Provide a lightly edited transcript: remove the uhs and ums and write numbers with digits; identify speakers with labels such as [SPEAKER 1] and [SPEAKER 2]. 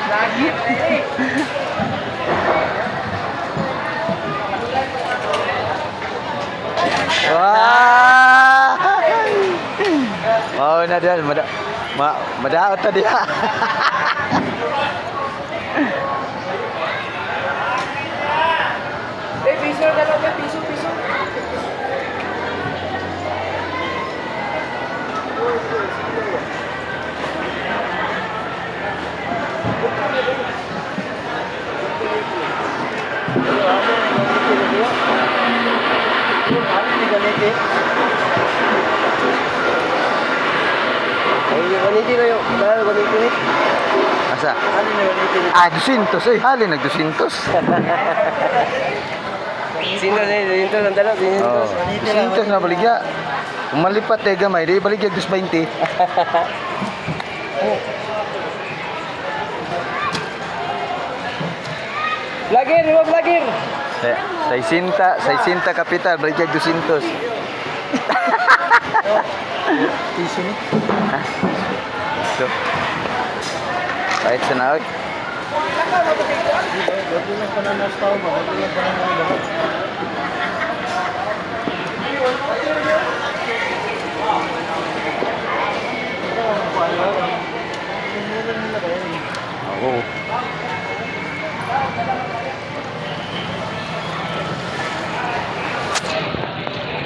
[SPEAKER 1] Lagi eh.
[SPEAKER 2] Wah. Mau na dia madaot ta dia.
[SPEAKER 1] Piso na lang, piso.
[SPEAKER 2] Asa? Ah, 200 eh. Halin nag 200.
[SPEAKER 1] Sino na yun? Ito ang dalaw.
[SPEAKER 2] Oh, 200 na baligya. Kung malipat eh gamay, di baligya 220.
[SPEAKER 1] Lagir, huwag lagir.
[SPEAKER 2] 60 kapital, baligya 200.
[SPEAKER 1] Piso ni.
[SPEAKER 2] Ha? So. Kahit sa naoy. Oo.